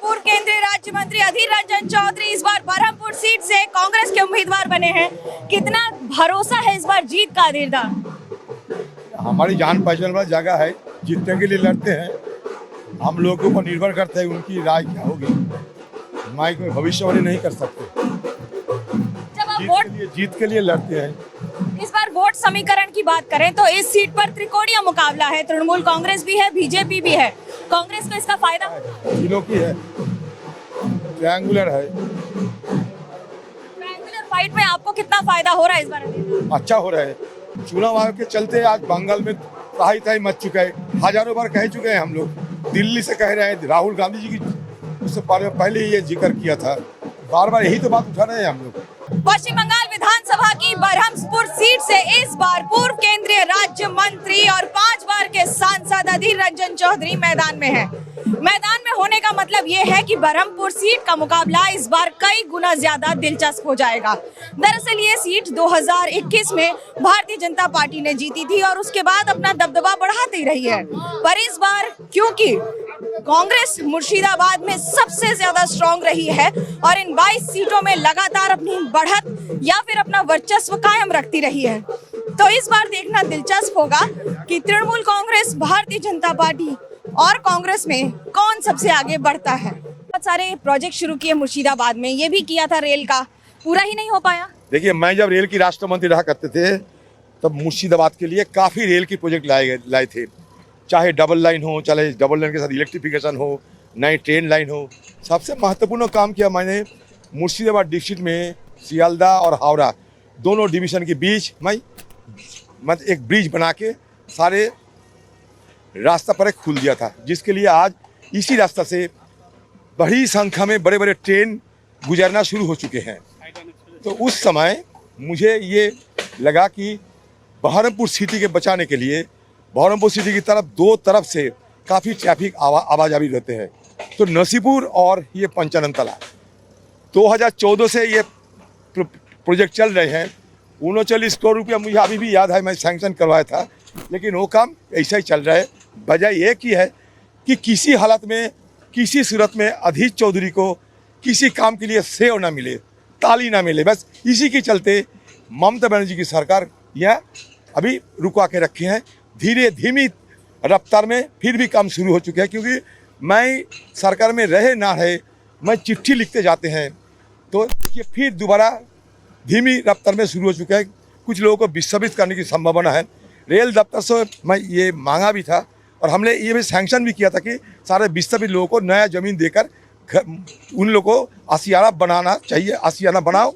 पूर्व केंद्रीय राज्य मंत्री अधीर रंजन चौधरी इस बार बरहमपुर सीट से कांग्रेस के उम्मीदवार बने हैं। कितना भरोसा है इस बार जीत का अधीर दा? हमारी जान पहचान वाली जगह है, जीतने के लिए लड़ते हैं। हम लोगों के ऊपर निर्भर करता है उनकी राय क्या होगी। मैं कोई भविष्यवाणी नहीं कर सकते। जब आप जीत के लिए लड़ते हैं। इस बार वोट समीकरण की बात करें तो इस सीट पर त्रिकोणीय मुकाबला है। तृणमूल कांग्रेस भी है, बीजेपी भी है। कांग्रेस को इसका फायदा तीनों की है, ट्रायंगुलर है। ट्रायंगुलर फाइट में आपको कितना फायदा हो रहा है इस बार? अच्छा हो रहा है। चुनाव आयोग के चलते आज बंगाल में तबाही तबाही मच चुका है। हजारों बार कह चुके हैं हम लोग। दिल्ली से कह रहे हैं, राहुल गांधी जी की उससे पहले ये जिक्र किया था। बार बार यही तो बात उठा रहे हैं हम लोग। पश्चिम बंगाल विधानसभा की बरहमपुर सीट से इस बार पूर्व केंद्रीय राज्य मंत्री और 5 बार के सांसद अधीर रंजन चौधरी मैदान में है। मैदान में होने का मतलब ये है कि बरहमपुर सीट का मुकाबला इस बार कई गुना ज्यादा दिलचस्प हो जाएगा। दरअसल ये सीट 2021 में भारतीय जनता पार्टी ने जीती थी और उसके बाद अपना दबदबा बढ़ाती रही है। पर इस बार क्योंकि कांग्रेस मुर्शिदाबाद में सबसे ज्यादा स्ट्रांग रही है और इन 22 सीटों में लगातार अपनी बढ़त या फिर अपना वर्चस्व कायम रखती रही है, तो इस बार देखना दिलचस्प होगा कि तृणमूल कांग्रेस, भारतीय जनता पार्टी और कांग्रेस में कौन सबसे आगे बढ़ता है। बहुत सारे प्रोजेक्ट शुरू किए मुर्शिदाबाद में, ये भी किया था रेल का, पूरा ही नहीं हो पाया। देखिए, मैं जब रेल की राष्ट्र मंत्री रहा करते थे तब मुर्शिदाबाद के लिए काफी रेल की प्रोजेक्ट लाए थे। चाहे डबल लाइन हो, चाहे डबल लाइन के साथ इलेक्ट्रिफिकेशन हो, नई ट्रेन लाइन हो। सबसे महत्वपूर्ण काम किया मैंने मुर्शिदाबाद डिस्ट्रिक्ट में सियालदा और हावड़ा दोनों डिवीजन के बीच मैं एक ब्रिज बना के सारे रास्ता पर खुल दिया था, जिसके लिए आज इसी रास्ता से बड़ी संख्या में बड़े बड़े ट्रेन गुजरना शुरू हो चुके हैं। तो उस समय मुझे ये लगा कि बहरमपुर सिटी के बचाने के लिए बहरमपुर सिटी की तरफ दो तरफ से काफ़ी ट्रैफिक आवाजाही रहते हैं। तो नसीपुर और ये पंचानंतला 2014 से ये प्रोजेक्ट चल रहे हैं। 39 करोड़ रुपया मुझे अभी भी याद है, मैं सैंक्शन करवाया था, लेकिन वो काम ऐसा ही चल रहा है। वजह एक ही है कि किसी हालत में, किसी सूरत में अधीर चौधरी को किसी काम के लिए सेव ना मिले, ताली ना मिले। बस इसी के चलते ममता बनर्जी की सरकार यह अभी रुकवा के रखे हैं। धीमी रफ्तार में फिर भी काम शुरू हो चुके हैं, क्योंकि मैं सरकार में रहे ना रहे, मैं चिट्ठी लिखते जाते हैं तो देखिए फिर दोबारा धीमी रफ्तार में शुरू हो चुका है। कुछ लोगों को विस्थापित करने की संभावना है। रेल दफ्तर से मैं ये मांगा भी था और हमने ये भी सैंक्शन भी किया था कि सारे विस्थापित लोगों को नया ज़मीन देकर उन लोगों को आशियाना बनाना चाहिए। आशियाना बनाओ।